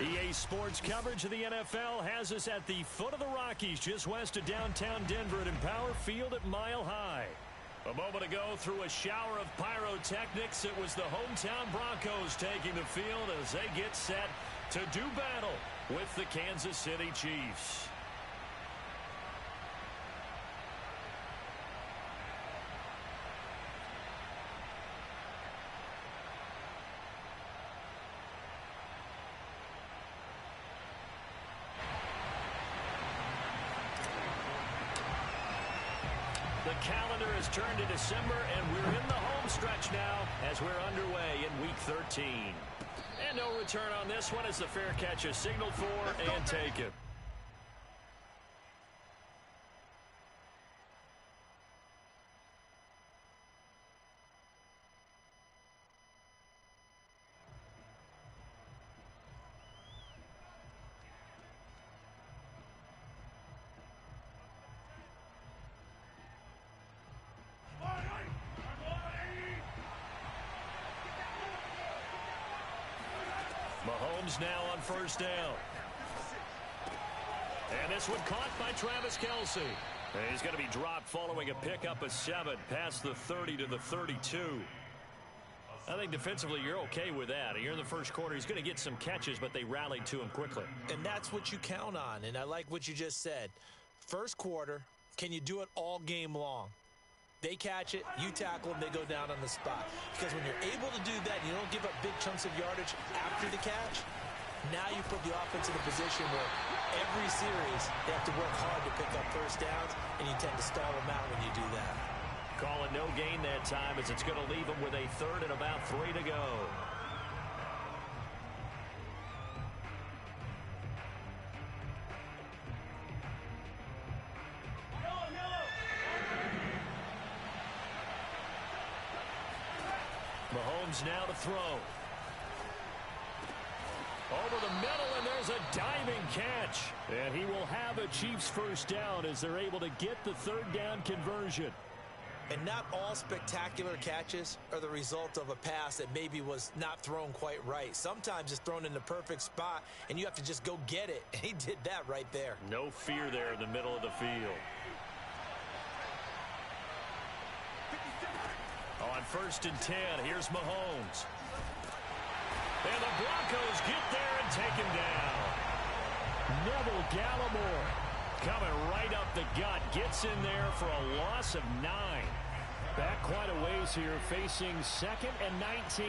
EA Sports coverage of the NFL has us at the foot of the Rockies, just west of downtown Denver at Empower Field at Mile High. A moment ago, through a shower of pyrotechnics, it was the hometown Broncos taking the field as they get set to do battle with the Kansas City Chiefs. The calendar has turned to December, and we're in the home stretch now as we're underway in Week 13. And no return on this one as the fair catch is signaled for and taken. Mahomes now on first down. And this one caught by Travis Kelce. And he's going to be dropped following a pickup of 7 past the 30 to the 32. I think defensively you're okay with that. You're in the first quarter. He's going to get some catches, but they rallied to him quickly. And that's what you count on. And I like what you just said. First quarter, can you do it all game long? They catch it, you tackle them, they go down on the spot. Because when you're able to do that, you don't give up big chunks of yardage after the catch, now you put the offense in a position where every series they have to work hard to pick up first downs, and you tend to stall them out when you do that. Call it no gain that time as it's going to leave them with a third and about 3 to go. Mahomes now to throw. Over the middle, and there's a diving catch. And he will have a Chiefs first down as they're able to get the third down conversion. And not all spectacular catches are the result of a pass that maybe was not thrown quite right. Sometimes it's thrown in the perfect spot, and you have to just go get it. And he did that right there. No fear there in the middle of the field. On first and 10, here's Mahomes. And the Broncos get there and take him down. Neville Gallimore coming right up the gut. Gets in there for a loss of 9. Back quite a ways here, facing 2nd and 19.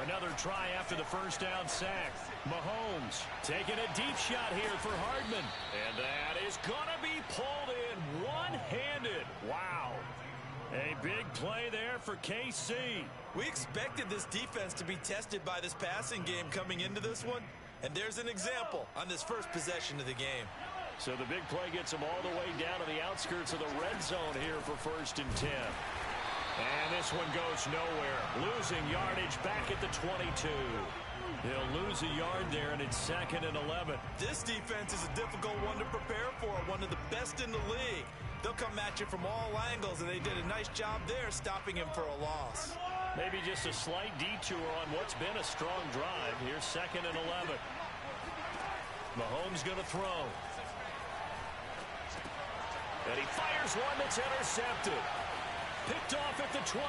Another try after the first down sack. Mahomes taking a deep shot here for Hardman. And that is going to be pulled in one-handed. Wow. A big play there for KC. We expected this defense to be tested by this passing game coming into this one. And there's an example on this first possession of the game. So the big play gets them all the way down to the outskirts of the red zone here for first and 10. And this one goes nowhere. Losing yardage back at the 22. He'll lose a yard there, and it's 2nd and 11. This defense is a difficult one to prepare for. One of the best in the league. They'll come at you from all angles, and they did a nice job there stopping him for a loss. Maybe just a slight detour on what's been a strong drive. Here's 2nd and 11. Mahomes going to throw. And he fires one that's intercepted. Picked off at the 22.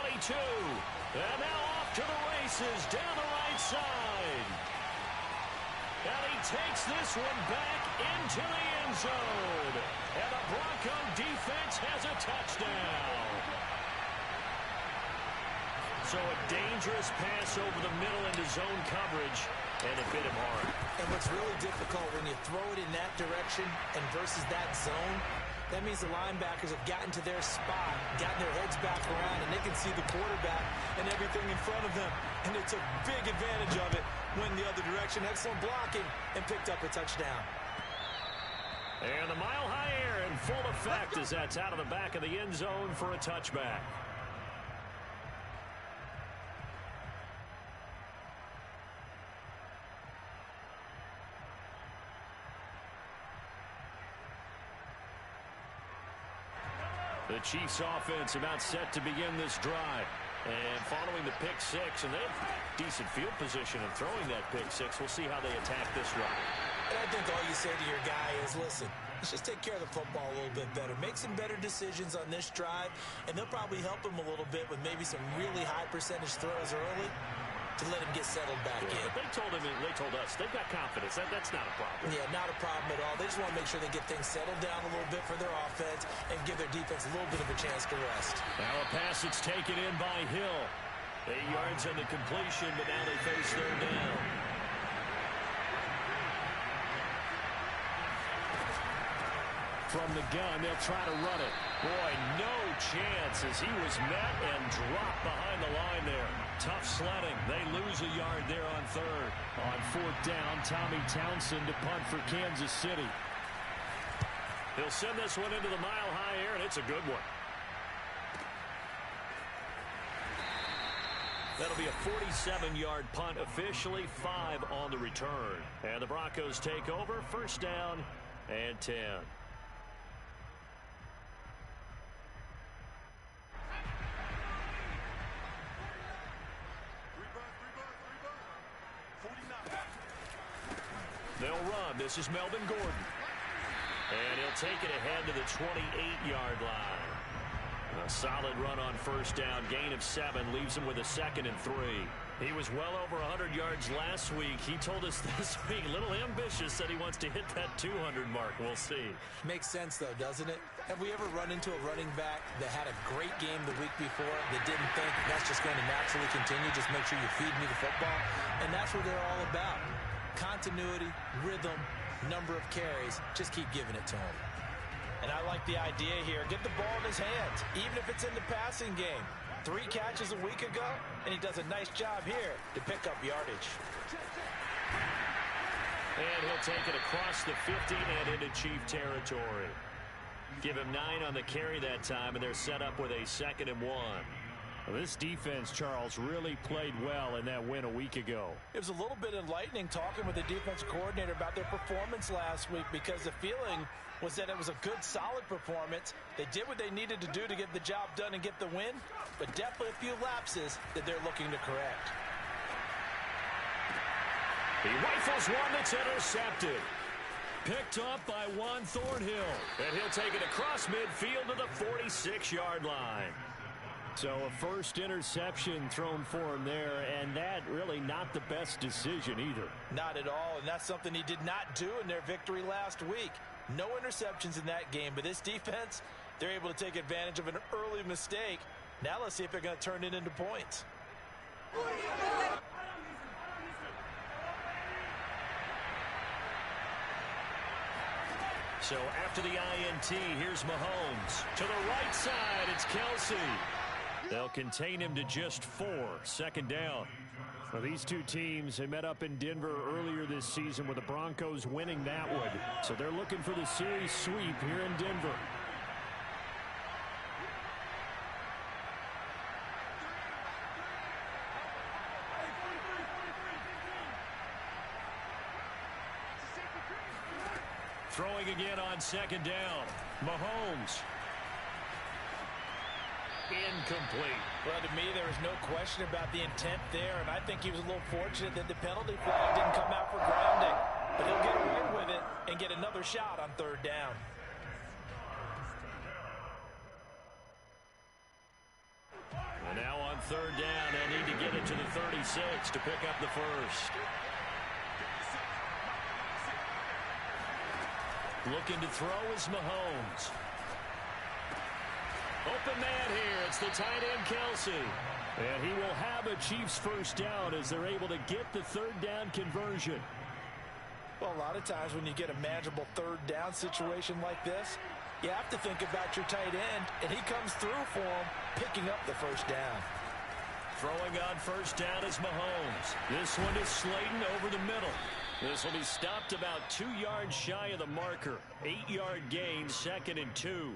And now off to the races down the right side. And he takes this one back into the end zone. And the Bronco defense has a touchdown. So a dangerous pass over the middle into zone coverage, and it hit him hard. And what's really difficult when you throw it in that direction and versus that zone, that means the linebackers have gotten to their spot, gotten their heads back around, and they can see the quarterback and everything in front of them. And they took big advantage of it, went the other direction, excellent blocking, and picked up a touchdown. And the mile-high air in full effect as that's out of the back of the end zone for a touchback. The Chiefs offense about set to begin this drive. And following the pick six, and they have decent field position in throwing that pick six. We'll see how they attack this run. And I think all you say to your guy is, listen, let's just take care of the football a little bit better. Make some better decisions on this drive, and they'll probably help him a little bit with maybe some really high percentage throws early to let him get settled back in. But they told us they've got confidence. That's not a problem. Yeah, not a problem at all. They just want to make sure they get things settled down a little bit for their offense and give their defense a little bit of a chance to rest. Now a pass that's taken in by Hill. 8 yards on the completion, but now they face third down. From the gun, they'll try to run it. Boy, no chance as he was met and dropped behind the line there. Tough sledding. They lose a yard there on third. On fourth down, Tommy Townsend to punt for Kansas City. He'll send this one into the mile-high air, and it's a good one. That'll be a 47-yard punt, officially 5 on the return. And the Broncos take over, first down and 10. They'll run. This is Melvin Gordon. And he'll take it ahead to the 28-yard line. A solid run on first down. Gain of 7 leaves him with a 2nd and 3. He was well over 100 yards last week. He told us this week, a little ambitious, said he wants to hit that 200 mark. We'll see. Makes sense, though, doesn't it? Have we ever run into a running back that had a great game the week before that didn't think that's just going to naturally continue? Just make sure you feed me the football. And that's what they're all about. Continuity, rhythm, number of carries. Just keep giving it to him. And I like the idea here. Get the ball in his hands, even if it's in the passing game. 3 catches a week ago, and he does a nice job here to pick up yardage. And he'll take it across the 50 and into Chief territory. Give him 9 on the carry that time, and they're set up with a 2nd and 1. Well, this defense, Charles, really played well in that win a week ago. It was a little bit enlightening talking with the defense coordinator about their performance last week, because the feeling was that it was a good, solid performance. They did what they needed to do to get the job done and get the win, but definitely a few lapses that they're looking to correct. He rifles one that's intercepted. Picked up by Juan Thornhill. And he'll take it across midfield to the 46-yard line. So a first interception thrown for him there, and that really not the best decision either. Not at all, and that's something he did not do in their victory last week. No interceptions in that game, but this defense, they're able to take advantage of an early mistake. Now let's see if they're going to turn it into points. So after the INT, here's Mahomes. To the right side, it's Kelsey. They'll contain him to just 4. 2nd down. Well, these two teams, they met up in Denver earlier this season with the Broncos winning that one. So they're looking for the series sweep here in Denver. Throwing again on 2nd down. Mahomes. Incomplete. Well, to me, there was no question about the intent there, and I think he was a little fortunate that the penalty flag didn't come out for grounding. But he'll get away with it and get another shot on 3rd down. And now on 3rd down, they'll need to get it to the 36 to pick up the first. Looking to throw is Mahomes. Open man here. It's the tight end, Kelsey. And he will have a Chiefs first down as they're able to get the 3rd down conversion. Well, a lot of times when you get a manageable 3rd down situation like this, you have to think about your tight end, and he comes through for him, picking up the first down. Throwing on first down is Mahomes. This one is Slayton over the middle. This will be stopped about 2 yards shy of the marker. 8-yard gain, 2nd and 2.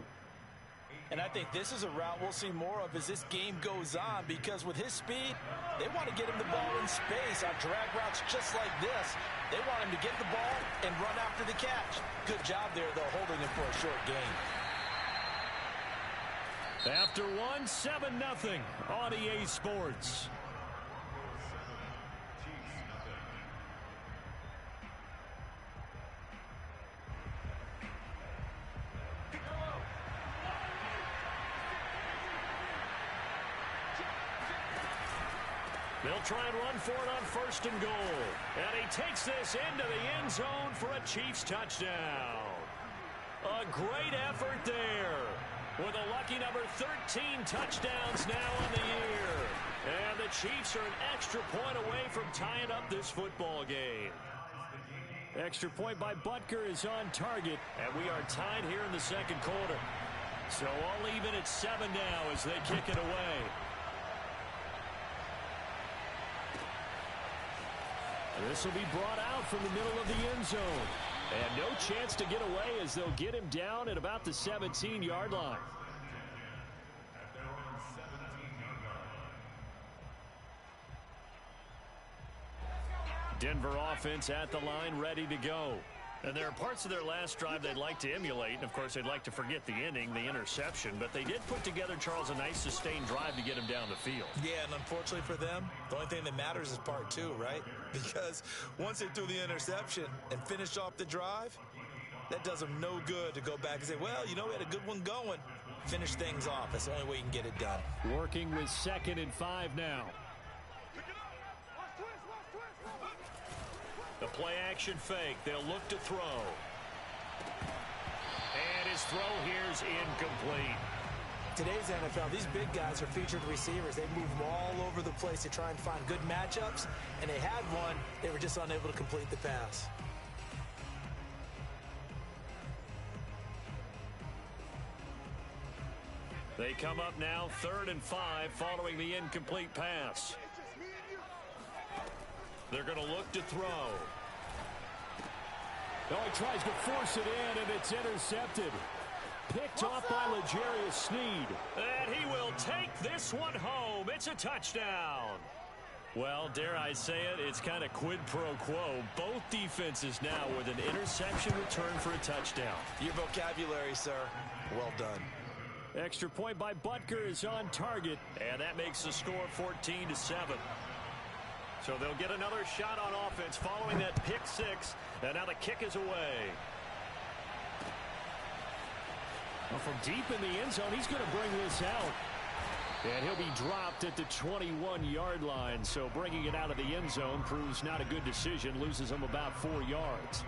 And I think this is a route we'll see more of as this game goes on, because with his speed, they want to get him the ball in space on drag routes just like this. They want him to get the ball and run after the catch. Good job there, though, holding him for a short gain. After one, 7-0 on EA Sports. They'll try and run for it on 1st and goal. And he takes this into the end zone for a Chiefs touchdown. A great effort there, with a lucky number 13 touchdowns now on the year. And the Chiefs are an extra point away from tying up this football game. Extra point by Butker is on target, and we are tied here in the 2nd quarter. So all even at 7 now as they kick it away. This will be brought out from the middle of the end zone. And no chance to get away as they'll get him down at about the 17-yard line. Denver offense at the line, ready to go. And there are parts of their last drive they'd like to emulate. And, of course, they'd like to forget the inning, the interception. But they did put together, Charles, a nice sustained drive to get him down the field. Yeah, and unfortunately for them, the only thing that matters is part 2, right? Because once they threw the interception and finished off the drive, that does them no good to go back and say, well, you know, we had a good one going. Finish things off. That's the only way you can get it done. Working with 2nd and 5 now. The play-action fake. They'll look to throw. And his throw here's incomplete. Today's NFL, these big guys are featured receivers. They move all over the place to try and find good matchups. And they had one. They were just unable to complete the pass. They come up now 3rd and 5 following the incomplete pass. They're going to look to throw. Oh, he tries to force it in, and it's intercepted. Picked off by L'Jarius Sneed. And he will take this one home. It's a touchdown. Well, dare I say it, it's kind of quid pro quo. Both defenses now with an interception return for a touchdown. Your vocabulary, sir. Well done. Extra point by Butker is on target, and that makes the score 14-7. So they'll get another shot on offense following that pick 6, and now the kick is away. Well, from deep in the end zone, he's going to bring this out. And he'll be dropped at the 21-yard line, so bringing it out of the end zone proves not a good decision, loses him about 4 yards.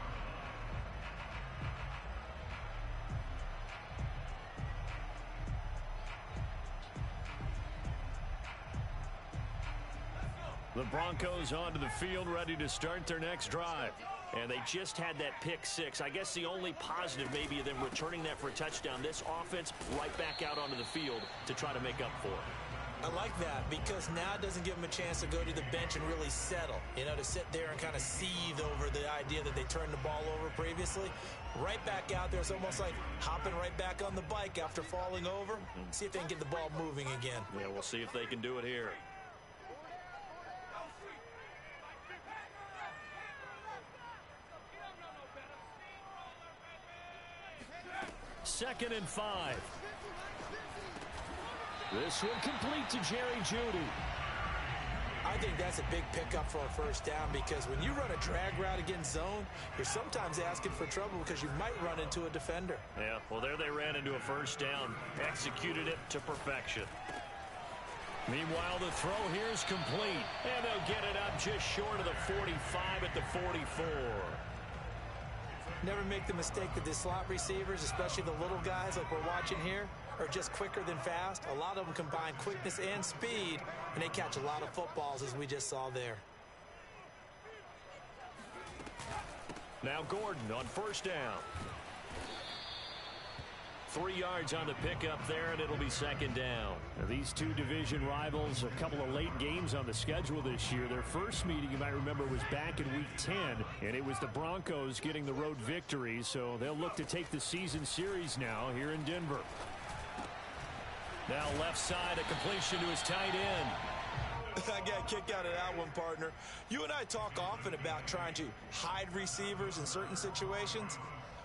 The Broncos onto the field, ready to start their next drive. And they just had that pick 6. I guess the only positive maybe of them returning that for a touchdown. This offense right back out onto the field to try to make up for it. I like that because now it doesn't give them a chance to go to the bench and really settle. You know, to sit there and kind of seethe over the idea that they turned the ball over previously. Right back out there. It's almost like hopping right back on the bike after falling over. See if they can get the ball moving again. Yeah, we'll see if they can do it here. Second and 5. This one complete to Jerry Jeudy. I think that's a big pickup for a first down because when you run a drag route against zone, you're sometimes asking for trouble because you might run into a defender. Yeah, well, there they ran into a first down. Executed it to perfection. Meanwhile, the throw here is complete. And they'll get it up just short of the 45 at the 44. Never make the mistake that the slot receivers, especially the little guys like we're watching here, are just quicker than fast. A lot of them combine quickness and speed, and they catch a lot of footballs, as we just saw there. Now Gordon on first down. 3 yards on the pickup there, and it'll be second down. Now, these two division rivals, a couple of late games on the schedule this year. Their first meeting, you might remember, was back in Week 10, and it was the Broncos getting the road victory, so they'll look to take the season series now here in Denver. Now left side, a completion to his tight end. I got a kick out of that one, partner. You and I talk often about trying to hide receivers in certain situations,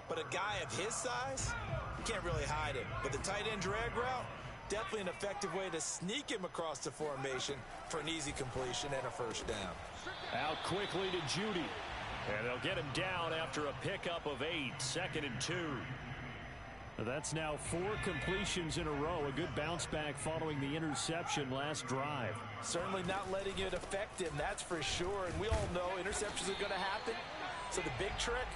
but a guy of his size, you can't really hide him. But the tight end drag route, definitely an effective way to sneak him across the formation for an easy completion and a first down. Out quickly to Judy. And they'll get him down after a pickup of 8, 2nd and 2. That's now 4 completions in a row. A good bounce back following the interception last drive. Certainly not letting it affect him, that's for sure. And we all know interceptions are going to happen. So the big trick,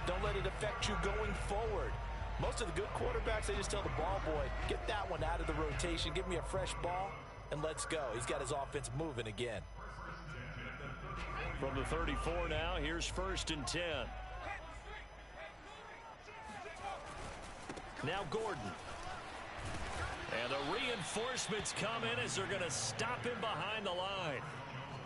don't let it affect you going forward. Most of the good quarterbacks, they just tell the ball boy, get that one out of the rotation, give me a fresh ball, and let's go. He's got his offense moving again. From the 34 now, here's 1st and 10. Now Gordon. And the reinforcements come in as they're going to stop him behind the line.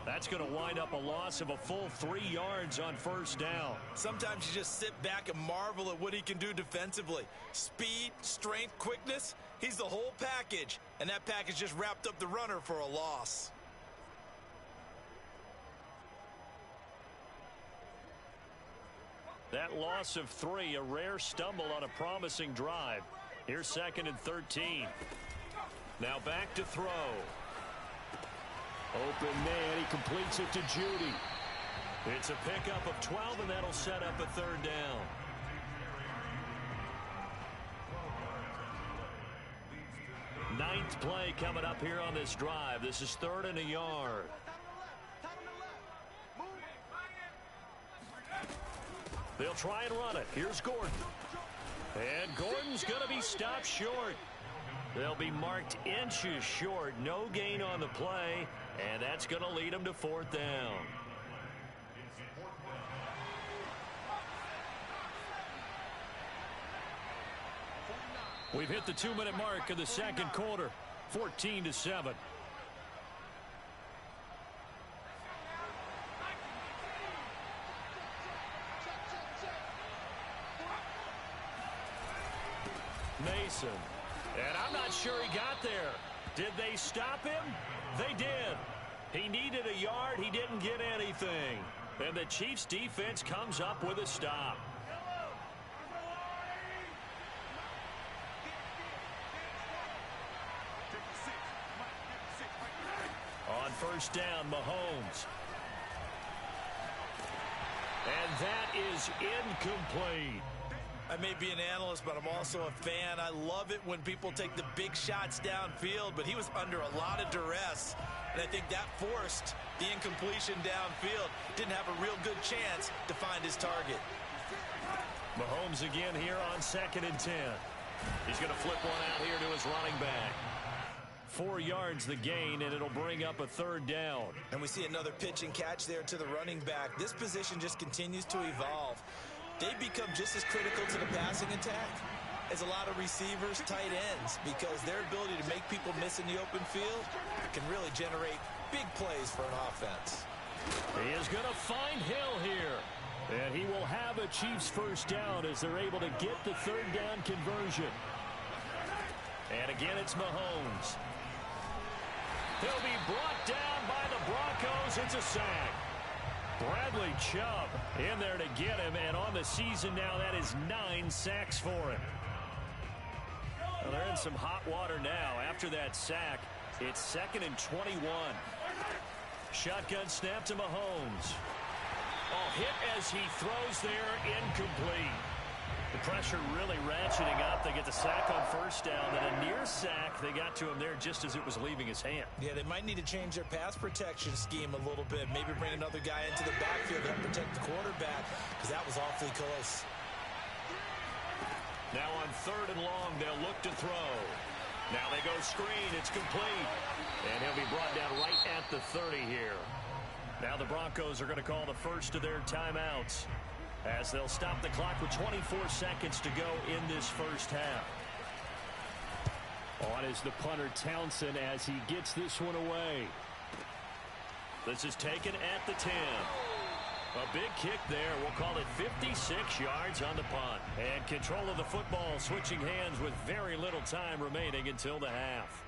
That's going to wind up a loss of a full 3 yards on first down. Sometimes you just sit back and marvel at what he can do defensively. Speed, strength, quickness, he's the whole package. And that package just wrapped up the runner for a loss. That loss of 3, a rare stumble on a promising drive. Here's 2nd and 13. Now back to throw. Open man, he completes it to Judy. It's a pickup of 12, and that'll set up a 3rd down. Ninth play coming up here on this drive. This is 3rd and a yard. They'll try and run it. Here's Gordon. And Gordon's going to be stopped short. They'll be marked inches short. No gain on the play. And that's going to lead them to 4th down. We've hit the 2-minute mark of the 2nd quarter. 14-7. Mason. And I'm not sure he got there. Did they stop him? They did. He needed a yard. He didn't get anything. And the Chiefs defense comes up with a stop. On first down, Mahomes. And that is incomplete. I may be an analyst, but I'm also a fan. I love it when people take the big shots downfield, but he was under a lot of duress, and I think that forced the incompletion downfield. Didn't have a real good chance to find his target. Mahomes again here on 2nd and 10. He's going to flip one out here to his running back. 4 yards the gain, and it'll bring up a 3rd down. And we see another pitch and catch there to the running back. This position just continues to evolve. They become just as critical to the passing attack as a lot of receivers, tight ends, because their ability to make people miss in the open field can really generate big plays for an offense. He is going to find Hill here. And he will have a Chiefs first down as they're able to get the 3rd down conversion. And again, it's Mahomes. He'll be brought down by the Broncos. It's a sack. Bradley Chubb in there to get him, and on the season now, that is 9 sacks for him. Well, they're in some hot water now. After that sack, it's 2nd and 21. Shotgun snap to Mahomes. Oh, hit as he throws there, incomplete. The pressure really ratcheting up. They get the sack on first down, and a near sack. They got to him there just as it was leaving his hand. Yeah, they might need to change their pass protection scheme a little bit. Maybe bring another guy into the backfield to help protect the quarterback, because that was awfully close. Now on 3rd and long, they'll look to throw. Now they go screen. It's complete. And he'll be brought down right at the 30 here. Now the Broncos are going to call the first of their timeouts, as they'll stop the clock with 24 seconds to go in this first half. On is the punter Townsend as he gets this one away. This is taken at the 10. A big kick there. We'll call it 56 yards on the punt. And control of the football switching hands with very little time remaining until the half.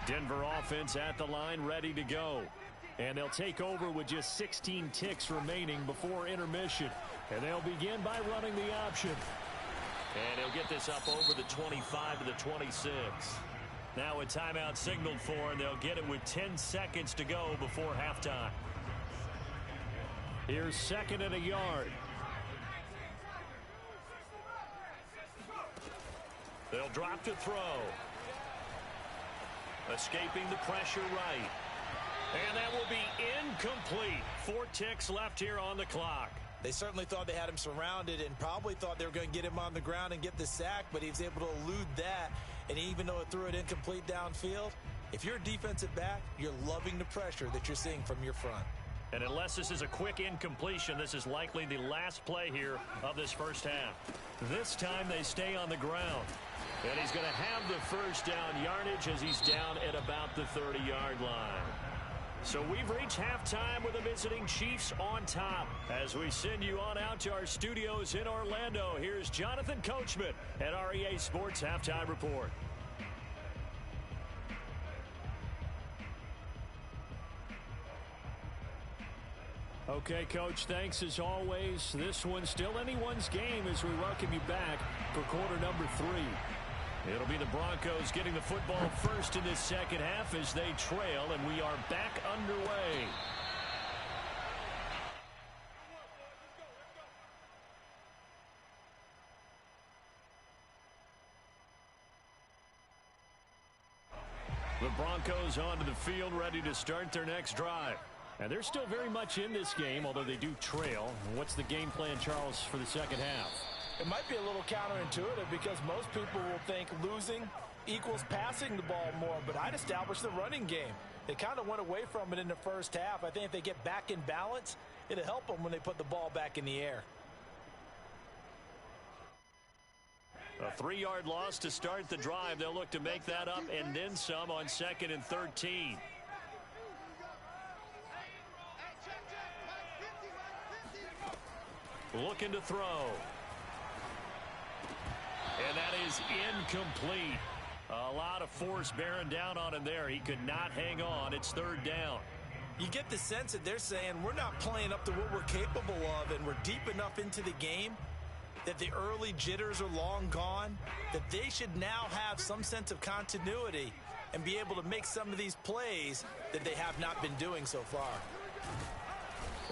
Denver offense at the line, ready to go. And they'll take over with just 16 ticks remaining before intermission. And they'll begin by running the option. And he'll get this up over the 25 to the 26. Now a timeout signaled for, and they'll get it with 10 seconds to go before halftime. Here's second and a yard. They'll drop to throw. Escaping the pressure right. And that will be incomplete. 4 ticks left here on the clock. They certainly thought they had him surrounded and probably thought they were going to get him on the ground and get the sack, but he was able to elude that. And even though it threw it incomplete downfield, if you're a defensive back, you're loving the pressure that you're seeing from your front. And unless this is a quick incompletion, this is likely the last play here of this first half. This time they stay on the ground. And he's going to have the first down yardage as he's down at about the 30-yard line. So we've reached halftime with the visiting Chiefs on top. As we send you on out to our studios in Orlando, here's Jonathan Coachman at REA Sports Halftime Report. Okay, Coach, thanks as always. This one's still anyone's game as we welcome you back for quarter number 3. It'll be the Broncos getting the football first in this second half as they trail, and we are back underway. The Broncos onto the field ready to start their next drive. And they're still very much in this game, although they do trail. What's the game plan, Charles, for the second half? It might be a little counterintuitive because most people will think losing equals passing the ball more, but I'd establish the running game. They kind of went away from it in the first half. I think if they get back in balance, it'll help them when they put the ball back in the air. A 3-yard loss to start the drive. They'll look to make that up and then some on 2nd and 13. Looking to throw. And that is incomplete. A lot of force bearing down on him there. He could not hang on. It's 3rd down. You get the sense that they're saying we're not playing up to what we're capable of, and we're deep enough into the game that the early jitters are long gone, that they should now have some sense of continuity and be able to make some of these plays that they have not been doing so far.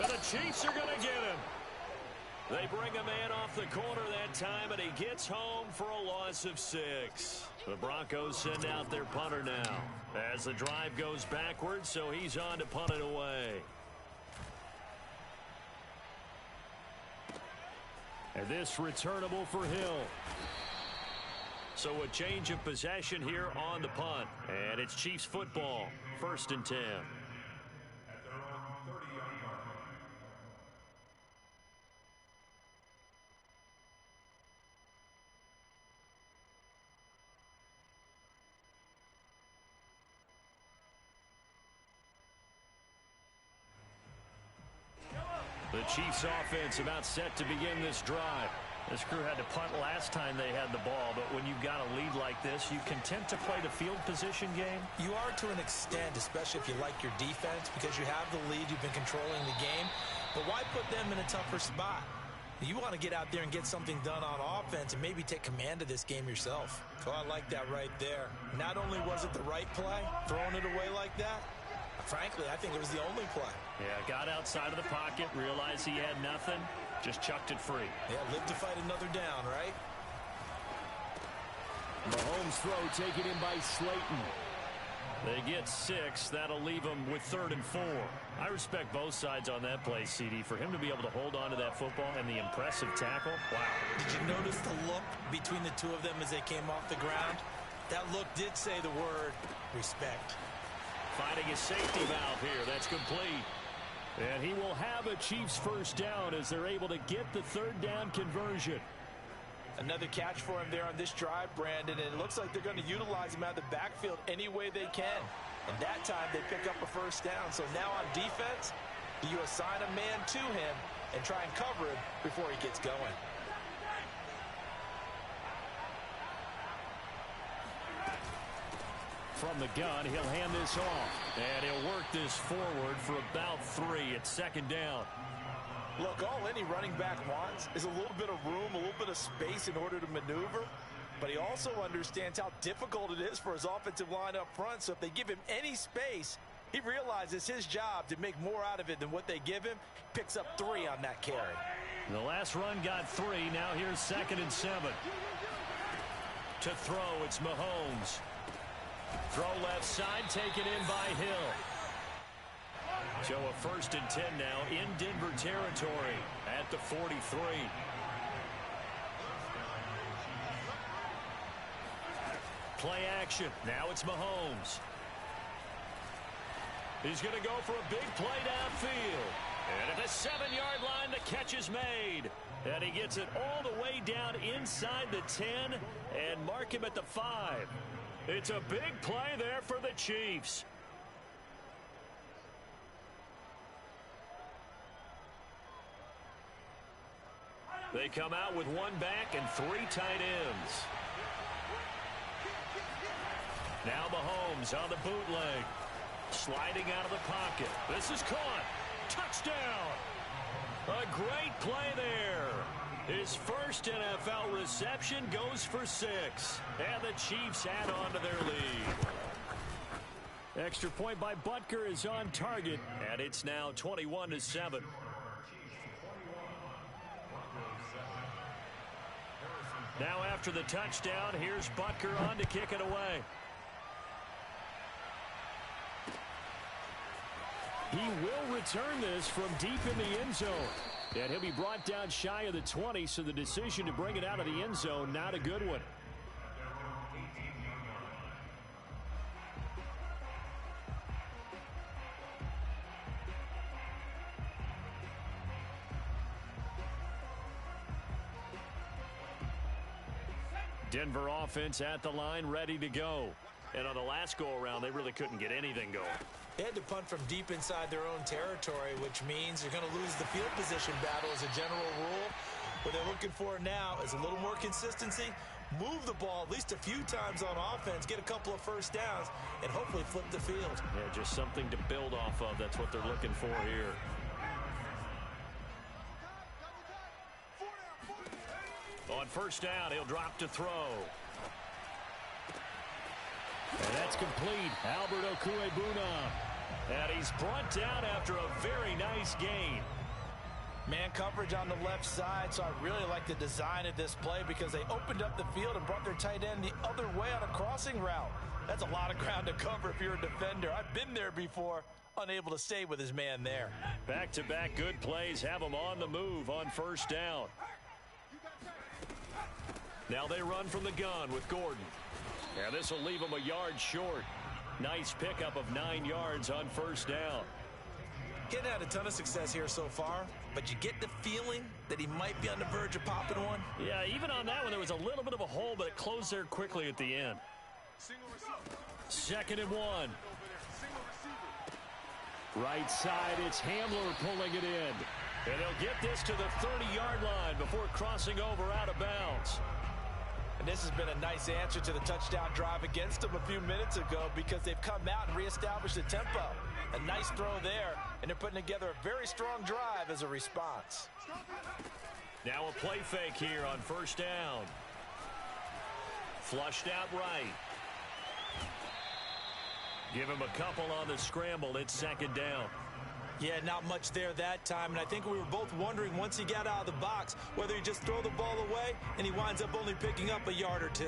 And the Chiefs are going to get him. They bring a man off the corner that time, and he gets home for a loss of 6. The Broncos send out their punter now as the drive goes backwards, so he's on to punt it away. And this returnable for Hill. So a change of possession here on the punt. And it's Chiefs football, 1st and 10. The Chiefs offense about set to begin this drive. This crew had to punt last time they had the ball, but when you've got a lead like this, you content to play the field position game? You are to an extent, especially if you like your defense, because you have the lead, you've been controlling the game. But why put them in a tougher spot? You want to get out there and get something done on offense and maybe take command of this game yourself. So I like that right there. Not only was it the right play, throwing it away like that, frankly, I think it was the only play. Yeah, got outside of the pocket, realized he had nothing, just chucked it free. Yeah, live to fight another down, right? Mahomes' throw taken in by Slayton. They get 6. That'll leave them with 3rd and 4. I respect both sides on that play, CD. For him to be able to hold on to that football and the impressive tackle, wow. Did you notice the look between the two of them as they came off the ground? That look did say the word respect. Finding his safety valve here. That's complete. And he will have a Chiefs first down as they're able to get the 3rd down conversion. Another catch for him there on this drive, Brandon, and it looks like they're going to utilize him out of the backfield any way they can. And that time they pick up a first down. So now on defense, do you assign a man to him and try and cover him before he gets going? From the gun, he'll hand this off. And he'll work this forward for about 3 at 2nd down. Look, all any running back wants is a little bit of room, a little bit of space in order to maneuver. But he also understands how difficult it is for his offensive line up front. So if they give him any space, he realizes his job to make more out of it than what they give him. Picks up 3 on that carry. The last run got 3. Now here's 2nd and 7. To throw, it's Mahomes. Throw left side, taken in by Hill. So a 1st and 10 now in Denver territory at the 43. Play action. Now it's Mahomes. He's going to go for a big play downfield. And at the 7-yard line, the catch is made. And he gets it all the way down inside the 10 and mark him at the 5. It's a big play there for the Chiefs. They come out with 1 back and 3 tight ends. Now Mahomes on the bootleg. Sliding out of the pocket. This is caught. Touchdown. A great play there. His first NFL reception goes for 6. And the Chiefs add on to their lead. Extra point by Butker is on target. And it's now 21-7. Now after the touchdown, here's Butker on to kick it away. He will return this from deep in the end zone. And he'll be brought down shy of the 20, so the decision to bring it out of the end zone, not a good one. Denver offense at the line, ready to go. And on the last go-around, they really couldn't get anything going. They had to punt from deep inside their own territory, which means they're going to lose the field position battle as a general rule. What they're looking for now is a little more consistency, move the ball at least a few times on offense, get a couple of first downs, and hopefully flip the field. Yeah, just something to build off of. That's what they're looking for here. On first down, he'll drop to throw. And that's complete. Albert Okwuegbunam. And he's brought down after a very nice gain. Man coverage on the left side, so I really like the design of this play because they opened up the field and brought their tight end the other way on a crossing route. That's a lot of ground to cover if you're a defender. I've been there before, unable to stay with his man there. Back-to-back good plays have him on the move on first down. Now they run from the gun with Gordon. And this will leave him a yard short. Nice pickup of 9 yards on first down. Getting had a ton of success here so far, but you get the feeling that he might be on the verge of popping one. Yeah, even on that one, there was a little bit of a hole, but it closed there quickly at the end. 2nd and 1. Right side, it's Hamler pulling it in. And they'll get this to the 30-yard line before crossing over out of bounds. And this has been a nice answer to the touchdown drive against them a few minutes ago because they've come out and reestablished the tempo. A nice throw there, and they're putting together a very strong drive as a response. Now a play fake here on first down. Flushed out right. Give him a couple on the scramble. It's 2nd down. Yeah, not much there that time, and I think we were both wondering once he got out of the box whether he just throw the ball away and he winds up only picking up a yard or 2.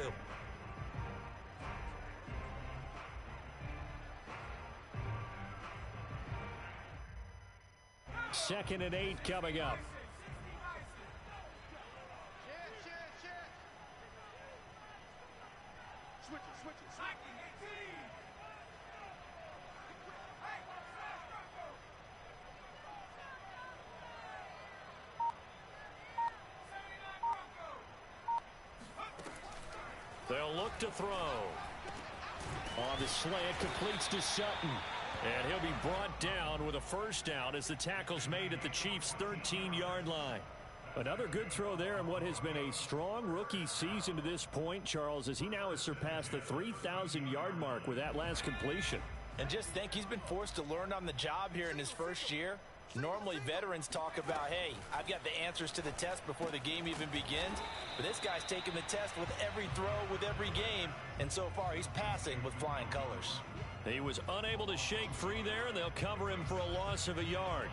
2nd and 8 coming up. They'll look to throw. On the slant, completes to Sutton. And he'll be brought down with a first down as the tackle's made at the Chiefs' 13-yard line. Another good throw there in what has been a strong rookie season to this point, Charles, as he now has surpassed the 3,000-yard mark with that last completion. And just think, he's been forced to learn on the job here in his first year. Normally, veterans talk about, hey, I've got the answers to the test before the game even begins. But this guy's taking the test with every throw, with every game. And so far, he's passing with flying colors. He was unable to shake free there, and they'll cover him for a loss of a yard.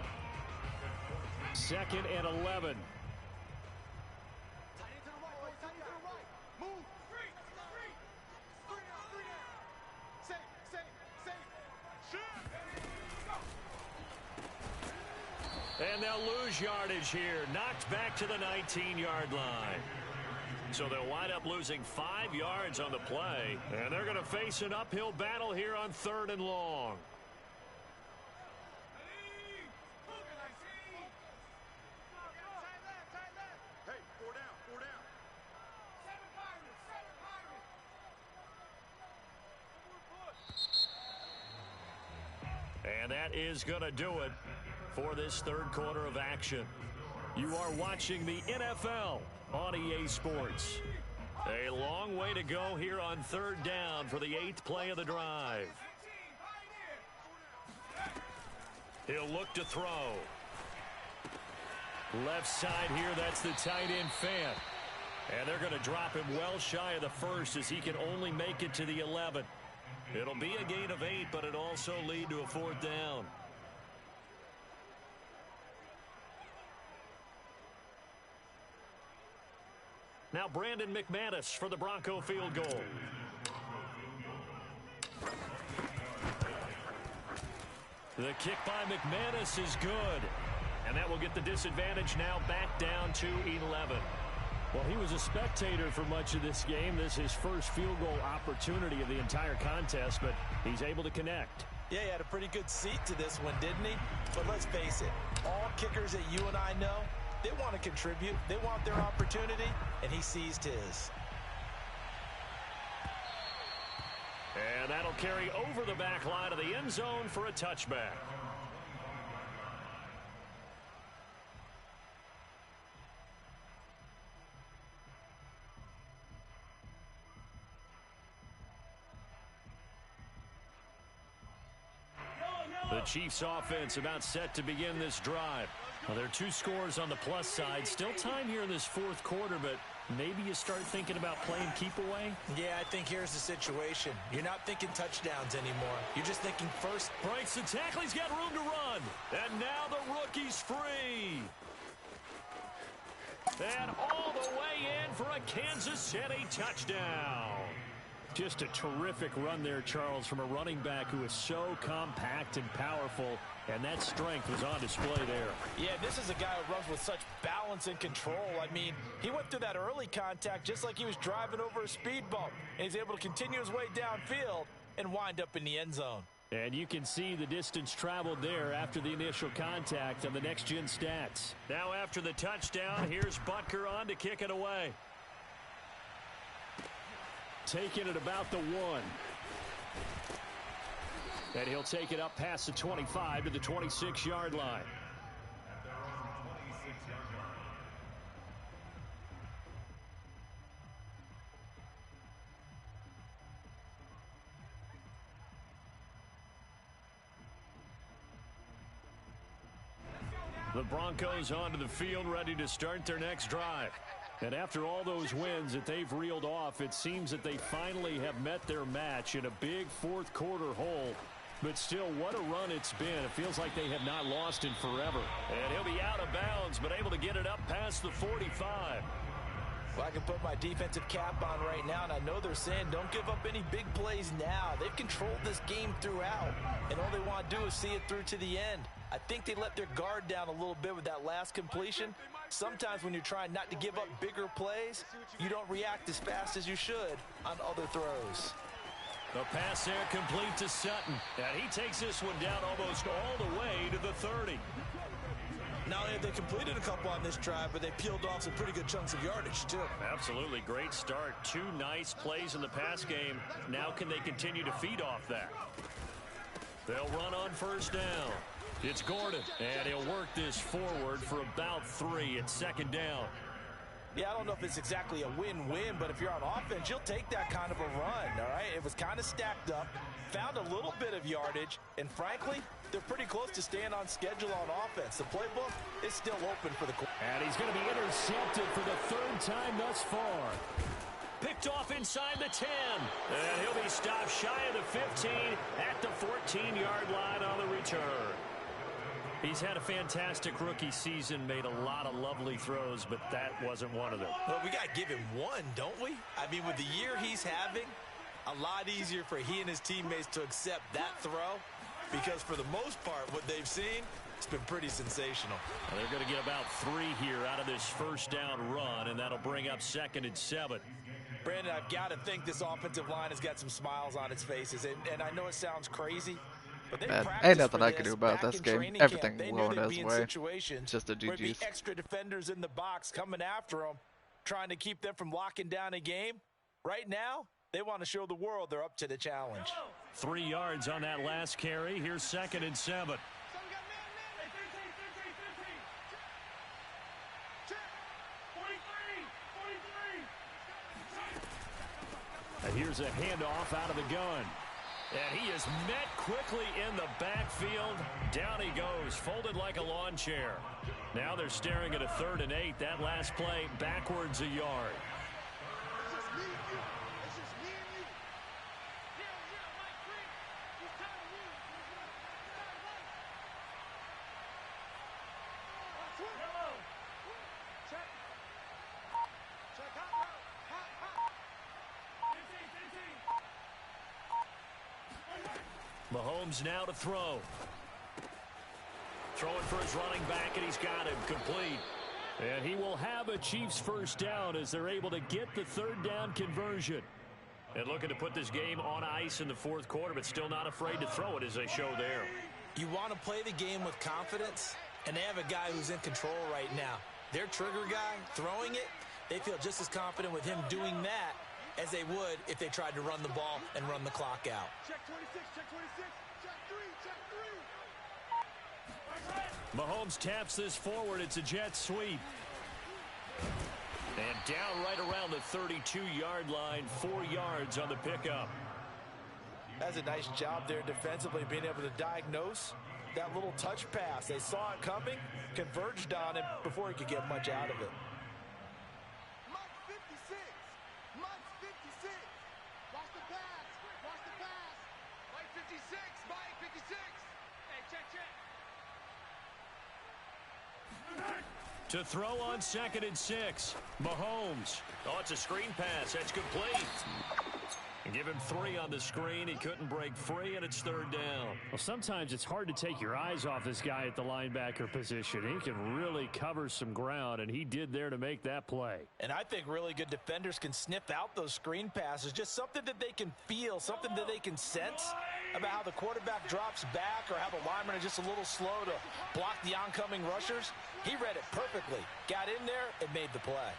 2nd and 11. And they'll lose yardage here. Knocked back to the 19-yard line. So they'll wind up losing 5 yards on the play. And they're going to face an uphill battle here on 3rd and long. And that is going to do it for this 3rd quarter of action. You are watching the NFL on EA Sports. A long way to go here on 3rd down for the 8th play of the drive. He'll look to throw. Left side here, that's the tight end Fant. And they're going to drop him well shy of the 1st as he can only make it to the 11. It'll be a gain of 8, but it'll also lead to a 4th down. Now Brandon McManus for the Bronco field goal. The kick by McManus is good. And that will get the disadvantage now back down to 11. Well, he was a spectator for much of this game. This is his first field goal opportunity of the entire contest, but he's able to connect. Yeah, he had a pretty good seat to this one, didn't he? But let's face it, all kickers that you and I know, they want to contribute. They want their opportunity, and he seized his. And that'll carry over the back line of the end zone for a touchback. The Chiefs offense about set to begin this drive. Well, there are 2 scores on the plus side. Still time here in this 4th quarter, but maybe you start thinking about playing keep away? Yeah, I think here's the situation. You're not thinking touchdowns anymore. You're just thinking first. Breaks the tackle. He's got room to run. And now the rookie's free. And all the way in for a Kansas City touchdown. Just a terrific run there, Charles, from a running back who is so compact and powerful, and that strength was on display there. Yeah, this is a guy who runs with such balance and control. I mean, he went through that early contact just like he was driving over a speed bump, and he's able to continue his way downfield and wind up in the end zone. And you can see the distance traveled there after the initial contact on the next-gen stats. Now after the touchdown, here's Butker on to kick it away. Taking it about the 1. And he'll take it up past the 25 to the 26-yard line. The Broncos onto the field, ready to start their next drive. And after all those wins that they've reeled off, it seems that they finally have met their match in a big 4th quarter hole. But still, what a run it's been. It feels like they have not lost in forever. And he'll be out of bounds, but able to get it up past the 45. Well, I can put my defensive cap on right now, and I know they're saying don't give up any big plays now. They've controlled this game throughout, and all they want to do is see it through to the end. I think they let their guard down a little bit with that last completion. Sometimes when you're trying not to give up bigger plays, you don't react as fast as you should on other throws. The pass there complete to Sutton. And he takes this one down almost all the way to the 30. Not only have they completed a couple on this drive, but they peeled off some pretty good chunks of yardage, too. Absolutely. Great start. 2 nice plays in the pass game. Now can they continue to feed off that? They'll run on 1st down. It's Gordon, and he'll work this forward for about 3 at 2nd down. Yeah, I don't know if it's exactly a win-win, but if you're on offense, you'll take that kind of a run, all right? It was kind of stacked up, found a little bit of yardage, and frankly, they're pretty close to staying on schedule on offense. The playbook is still open for the quarterback. And he's going to be intercepted for the third time thus far. Picked off inside the 10. And he'll be stopped shy of the 15 at the 14-yard line on the return. He's had a fantastic rookie season, made a lot of lovely throws, but that wasn't one of them. Well, we got to give him one, don't we? I mean, with the year he's having, a lot easier for he and his teammates to accept that throw because for the most part, what they've seen, it's been pretty sensational. Well, they're going to get about 3 here out of this first down run, and that'll bring up 2nd and 7. Brandon, I've got to think this offensive line has got some smiles on its faces, and I know it sounds crazy, but Man, ain't nothing I can do about this game. Everything going his way. Just a GG's. Extra defenders in the box coming after them, trying to keep them from locking down a game. Right now, they want to show the world they're up to the challenge. 3 yards on that last carry. Here's 2nd and 7. And here's a handoff out of the gun. And he is met quickly in the backfield. Down he goes, folded like a lawn chair. Now they're staring at a 3rd and 8. That last play backwards a yard. Mahomes now to throw. Throwing for his running back, and he's got him complete. And he will have a Chiefs first down as they're able to get the 3rd down conversion. And looking to put this game on ice in the 4th quarter, but still not afraid to throw it as they show there. You want to play the game with confidence, and they have a guy who's in control right now. Their trigger guy throwing it, they feel just as confident with him doing that as they would if they tried to run the ball and run the clock out. Check 26, check 26, check 3, check 3. Mahomes taps this forward. It's a jet sweep. And down right around the 32-yard line, 4 yards on the pickup. That's a nice job there defensively, being able to diagnose that little touch pass. They saw it coming, converged on him before he could get much out of it. To throw on 2nd and 6. Mahomes. Oh, it's a screen pass. That's complete. And give him 3 on the screen. He couldn't break free, and it's 3rd down. Well, sometimes it's hard to take your eyes off this guy at the linebacker position. He can really cover some ground, and he did there to make that play. And I think really good defenders can sniff out those screen passes. Just something that they can feel, something that they can sense about how the quarterback drops back or how the linemen are just a little slow to block the oncoming rushers. He read it perfectly, got in there, and made the play.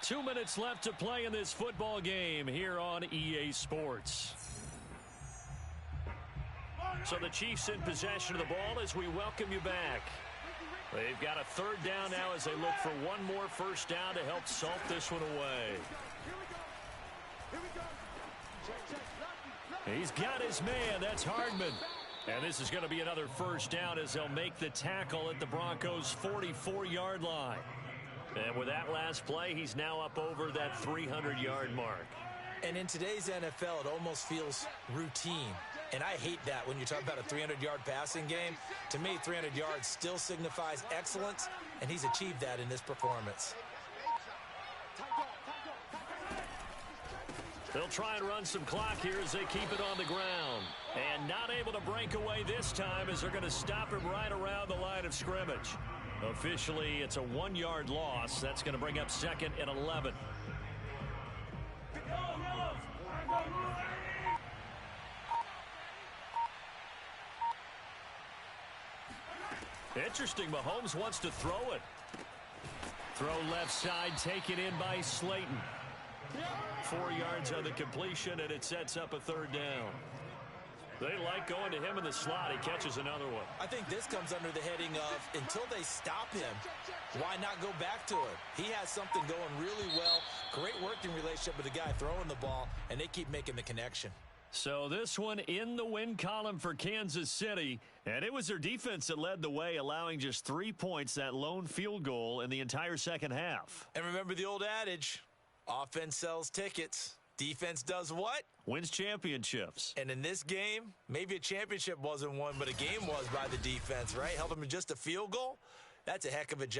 2 minutes left to play in this football game here on EA Sports. So the Chiefs in possession of the ball as we welcome you back. They've got a 3rd down now as they look for one more first down to help salt this one away. He's got his man. That's Hardman. And this is going to be another first down as they'll make the tackle at the Broncos' 44-yard line. And with that last play, he's now up over that 300-yard mark. And in today's NFL, it almost feels routine. And I hate that when you talk about a 300-yard passing game. To me, 300 yards still signifies excellence, and he's achieved that in this performance. They'll try and run some clock here as they keep it on the ground. And not able to break away this time as they're going to stop him right around the line of scrimmage. Officially, it's a 1-yard loss. That's going to bring up 2nd and 11. Interesting. Mahomes wants to throw it. Throw left side, taken in by4 yards on the completion, and it sets up a 3rd down. They like going to him in the slot. He catches another one. I think this comes under the heading of until they stop him, why not go back to it? He has something going really well. Great working relationship with the guy throwing the ball, and they keep making the connection. So this one in the win column for Kansas City, and it was their defense that led the way, allowing just 3 points, that lone field goal in the entire second half. And remember the old adage, offense sells tickets. Defense does what? Wins championships. And in this game, maybe a championship wasn't won, but a game was by the defense, right? Held them to just a field goal. That's a heck of a job.